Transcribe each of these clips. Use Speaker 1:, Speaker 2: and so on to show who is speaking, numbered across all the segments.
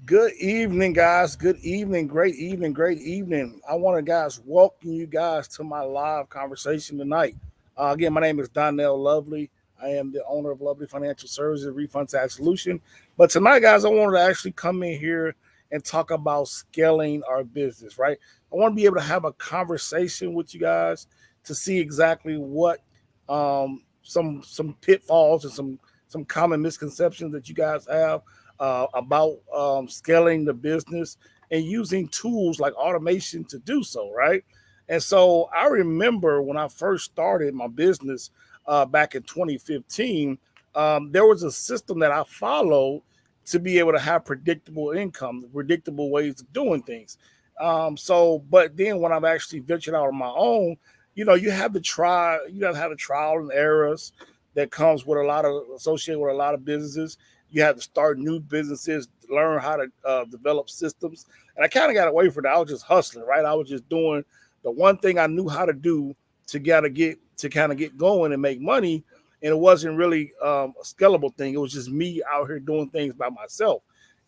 Speaker 1: Good evening, guys. Good evening. Great evening. Great evening. I want to, guys, welcome you guys to my live conversation tonight. Again, my name is Donnell Lovely. I am the owner of Lovely Financial Services Refund Tax Solution. But tonight, guys, I wanted to actually come in here and talk about scaling our business, right? I want to be able to have a conversation with you guys to see exactly what some pitfalls and some common misconceptions that you guys have about scaling the business and using tools like automation to do so, right? And so I remember when I first started my business back in 2015, there was a system that I followed to be able to have predictable income, predictable ways of doing things. But then when I've actually ventured out on my own, you have to try, you have to have the trial and errors that comes with a lot of associated with a lot of businesses. You have to start new businesses, learn how to develop systems. And I kind of got away from that. I was just hustling, right? I was just doing the one thing I knew how to do to kind of get going and make money. And it wasn't really a scalable thing. It was just me out here doing things by myself.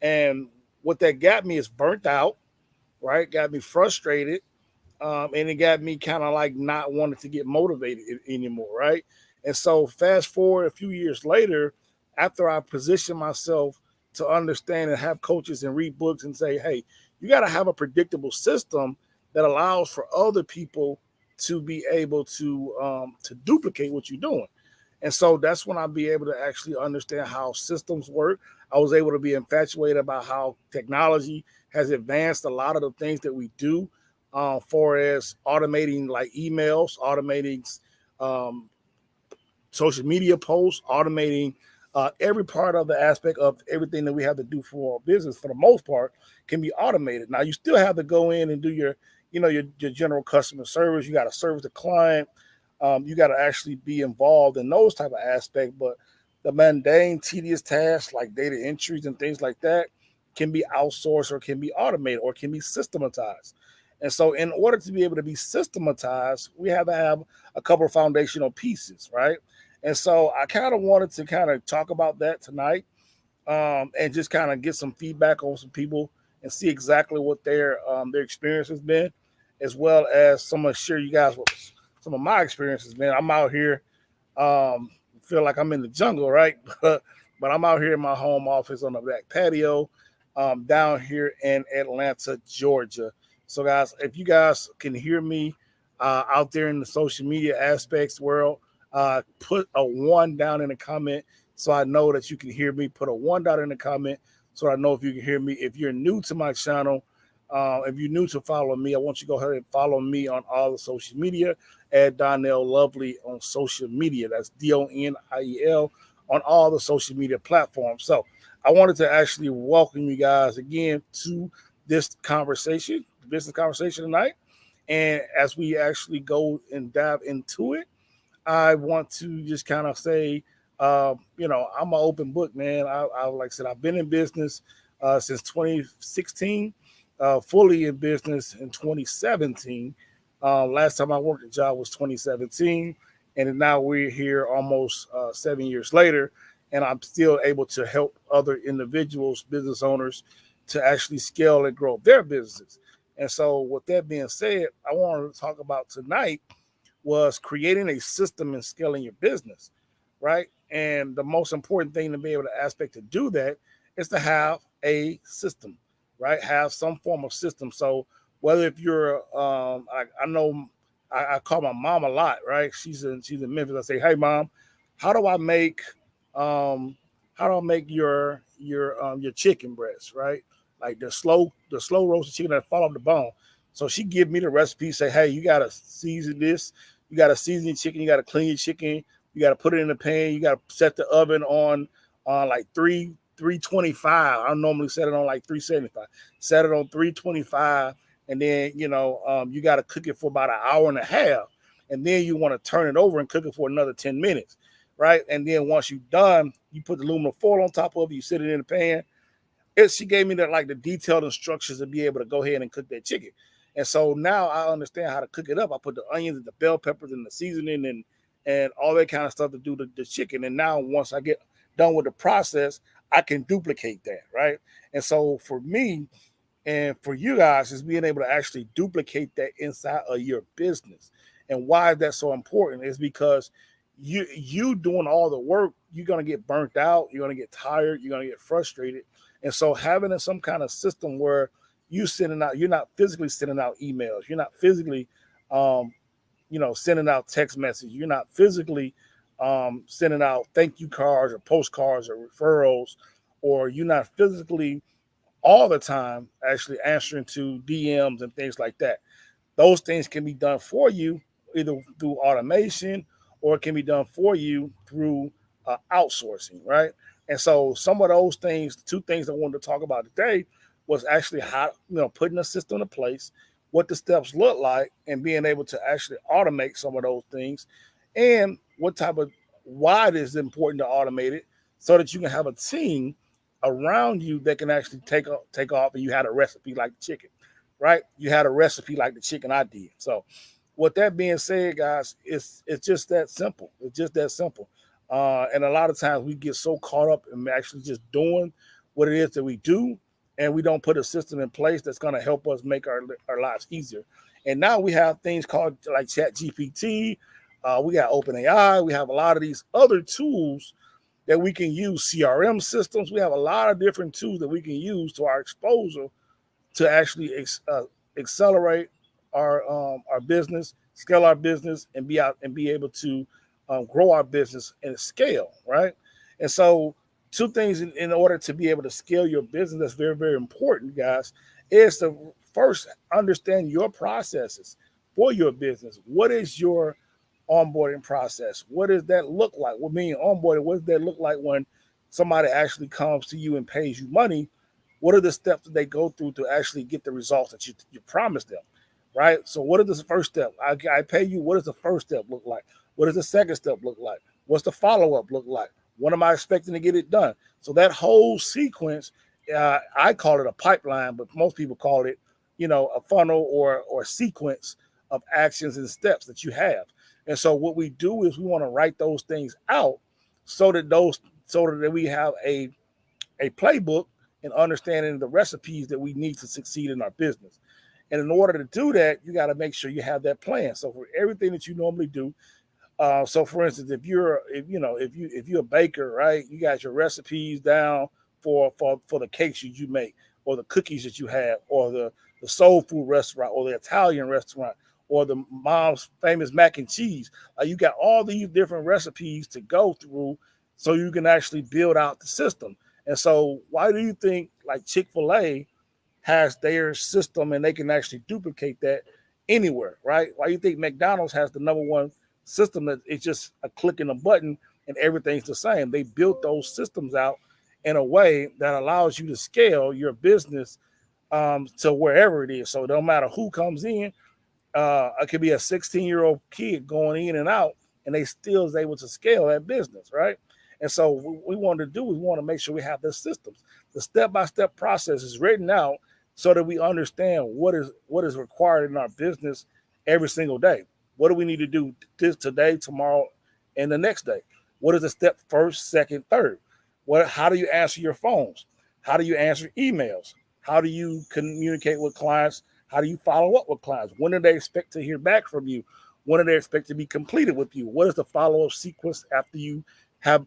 Speaker 1: And what that got me is burnt out, right? Got me frustrated, and it got me kind of like not wanting to get motivated anymore, right? And so, fast forward a few years later, after I positioned myself to understand and have coaches and read books and say, hey, you got to have a predictable system that allows for other people to be able to duplicate what you're doing. And so that's when I'll be able to actually understand how systems work. I was able to be infatuated about how technology has advanced a lot of the things that we do, for as automating like emails, automating um, social media posts, automating every part of the aspect of everything that we have to do for our business. For the most part, can be automated. Now you still have to go in and do your general customer service. You got to service the client. You got to actually be involved in those type of aspects. But the mundane, tedious tasks like data entries and things like that can be outsourced or can be automated or can be systematized. And so, in order to be able to be systematized, we have to have a couple of foundational pieces, right? And so, I kind of wanted to kind of talk about that tonight, and just kind of get some feedback on some people and see exactly what their experience has been, as well as some of share you guys with some of my experiences. Man, I'm out here, feel like I'm in the jungle, right? But I'm out here in my home office on the back patio, down here in Atlanta, Georgia. So, guys, if you guys can hear me out there in the social media aspects world, put a one down in the comment so I know that you can hear me. Put a one down in the comment so I know if you can hear me. If you're new to my channel, if you're new to follow me, I want you to go ahead and follow me on all the social media at Donnell Lovely on social media. That's DONIEL on all the social media platforms. So I wanted to actually welcome you guys again to this conversation, the business conversation tonight. And as we actually go and dive into it, I want to just kind of say, I'm an open book, man. I like I said, I've been in business since 2016, fully in business in 2017. Last time I worked a job was 2017, and now we're here almost 7 years later, and I'm still able to help other individuals, business owners, to actually scale and grow their businesses. And so, with that being said, I wanted to talk about tonight was creating a system and scaling your business, right? And the most important thing to be able to aspect to do that is to have a system, right? Have some form of system. So whether if you're, I know I call my mom a lot, right? She's in Memphis. I say, hey mom, how do I make um, how do I make your chicken breast, right? Like the slow roasted chicken that fall off the bone. So she give me the recipe, say, hey, you gotta season this, you got to season your chicken. You got to clean your chicken. You got to put it in the pan. You got to set the oven on like 325. I normally set it on like 375. Set it on 325, and then you got to cook it for about an hour and a half, and then you want to turn it over and cook it for another 10 minutes, right? And then once you're done, you put the aluminum foil on top of it. You sit it in the pan. She gave me the detailed instructions to be able to go ahead and cook that chicken. And so now I understand how to cook it up. I put the onions and the bell peppers and the seasoning and all that kind of stuff to do the chicken. And now once I get done with the process, I can duplicate that, right? And so for me and for you guys is being able to actually duplicate that inside of your business. And why is that so important is because you doing all the work, you're gonna get burnt out, you're gonna get tired, you're gonna get frustrated. And so having some kind of system where you're not physically sending out emails, you're not physically um, sending out text messages. You're not physically sending out thank you cards or postcards or referrals, or you're not physically all the time actually answering to DMs and things like that. Those things can be done for you either through automation or it can be done for you through outsourcing, right? And so some of those things, two things I wanted to talk about today was actually how, putting a system in place, what the steps look like, and being able to actually automate some of those things, and what type of why it is important to automate it so that you can have a team around you that can actually take off and you had a recipe like the chicken, right? You had a recipe like the chicken I did. So with that being said, guys, it's just that simple. It's just that simple. And a lot of times we get so caught up in actually just doing what it is that we do, and we don't put a system in place that's going to help us make our lives easier. And now we have things called like Chat GPT. We got OpenAI. We have a lot of these other tools that we can use, CRM systems. We have a lot of different tools that we can use to our exposure to actually accelerate our business, scale our business, and be able to grow our business and scale, right? And so, two things in order to be able to scale your business that's very very important, guys, is to first understand your processes for your business. What is your onboarding process? What does that look like? What mean onboarding? What does that look like when somebody actually comes to you and pays you money? What are the steps that they go through to actually get the results that you promised them, right? So what is the first step? I pay you. What does the first step look like? What does the second step look like? What's the follow-up look like? When am I expecting to get it done? So that whole sequence, I call it a pipeline, but most people call it, a funnel or sequence of actions and steps that you have. And so what we do is we want to write those things out so that we have a playbook and understanding the recipes that we need to succeed in our business. And in order to do that, you got to make sure you have that plan. So for everything that you normally do, so for instance, if you're a baker, right, you got your recipes down for the cakes you make, or the cookies that you have, or the soul food restaurant, or the Italian restaurant, or the mom's famous mac and cheese. You got all these different recipes to go through so you can actually build out the system. And so why do you think like Chick-fil-A has their system and they can actually duplicate that anywhere, right? Why do you think McDonald's has the number one system that it's just a click and a button and everything's the same? They built those systems out in a way that allows you to scale your business to wherever it is. So no matter who comes in, it could be a 16-year-old kid going in and out, and they still is able to scale that business, right? And so what we want to do is we want to make sure we have the systems. The step-by-step process is written out so that we understand what is required in our business every single day. What do we need to do this today, tomorrow, and the next day? What is the step first, second, third? How do you answer your phones? How do you answer emails? How do you communicate with clients? How do you follow up with clients? When do they expect to hear back from you? When do they expect to be completed with you? What is the follow-up sequence after you have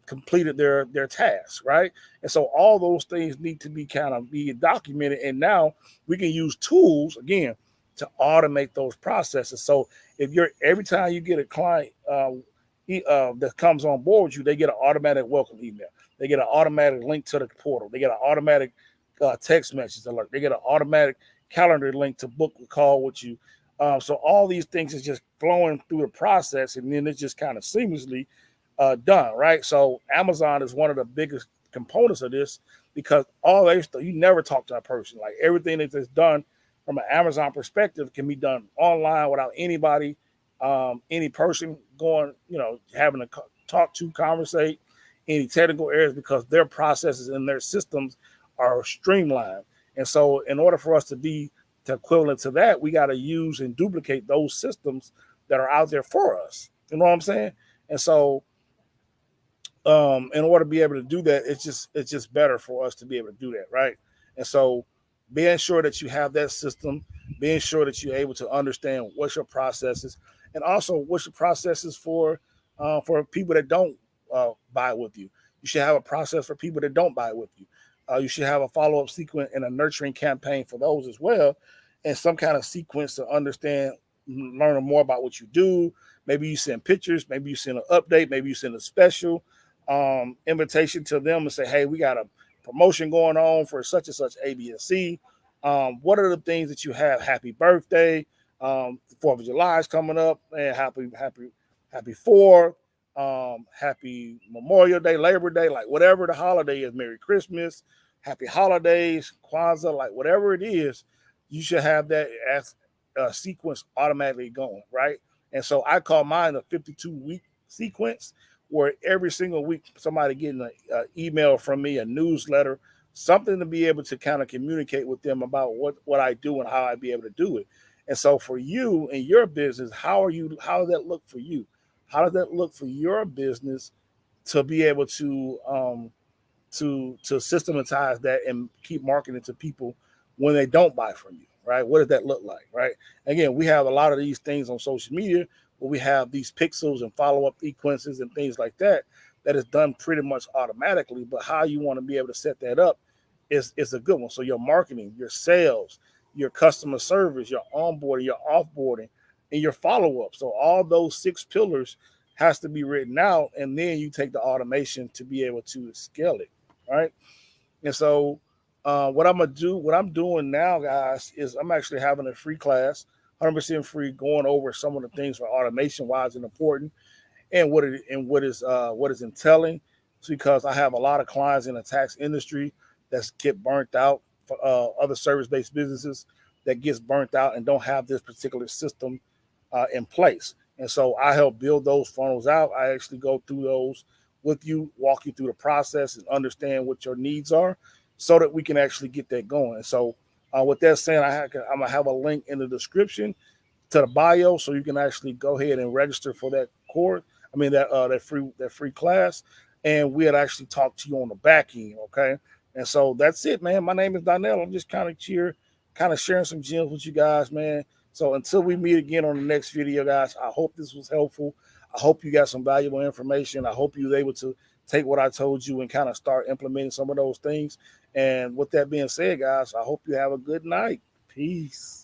Speaker 1: completed their tasks, right? And so all those things need to be documented. And now we can use tools again to automate those processes. So if you're every time you get a client that comes on board with you, they get an automatic welcome email. They get an automatic link to the portal. They get an automatic text message alert. They get an automatic calendar link to book a call with you. So all these things is just flowing through the process, and then it's just kind of seamlessly done, right? So Amazon is one of the biggest components of this because all they you never talk to a person. Like everything that's done from an Amazon perspective can be done online without anybody, any person going, having to talk to, conversate, any technical areas because their processes and their systems are streamlined. And so in order for us to be equivalent to that, we got to use and duplicate those systems that are out there for us. You know what I'm saying? And so In order to be able to do that, it's just better for us to be able to do that, right? And so being sure that you have that system, being sure that you're able to understand what's your processes, and also what's your processes for people that don't buy with you. You should have a process for people that don't buy with you. You should have a follow-up sequence and a nurturing campaign for those as well, and some kind of sequence to understand, learning more about what you do. Maybe you send pictures, maybe you send an update, maybe you send a special invitation to them and say, hey, we got a promotion going on for such and such A, B, and C. What are the things that you have? Happy birthday. 4th of July is coming up, and happy 4th. Happy Memorial Day, Labor Day, like whatever the holiday is, Merry Christmas, Happy Holidays, Kwanzaa, like whatever it is, you should have that as a sequence automatically going, right? And so I call mine a 52-week sequence where every single week somebody getting an email from me, a newsletter, something to be able to kind of communicate with them about what I do and how I be able to do it. And so for you and your business, how does that look for you? How does that look for your business to be able to systematize that and keep marketing to people when they don't buy from you, right? What does that look like, right? Again, we have a lot of these things on social media where we have these pixels and follow-up sequences and things like that that is done pretty much automatically, but how you want to be able to set that up is a good one. So your marketing, your sales, your customer service, your onboarding, your offboarding, and your follow-up. So all those 6 pillars has to be written out, and then you take the automation to be able to scale it, right? And so, what I'm doing now, guys, is I'm actually having a free class, 100% free, going over some of the things for automation wise and important, and what is entailing. It's because I have a lot of clients in the tax industry that get burnt out, for other service based businesses that gets burnt out and don't have this particular system in place. And so I help build those funnels out. I actually go through those with you, walk you through the process and understand what your needs are so that we can actually get that going. And so, with that saying, I'm going to have a link in the description to the bio so you can actually go ahead and register for that course. I mean, that free class. And we'll actually talk to you on the back end. Okay. And so that's it, man. My name is Donnell. I'm just kind of sharing some gems with you guys, man. So until we meet again on the next video, guys, I hope this was helpful. I hope you got some valuable information. I hope you was able to take what I told you and kind of start implementing some of those things. And with that being said, guys, I hope you have a good night. Peace.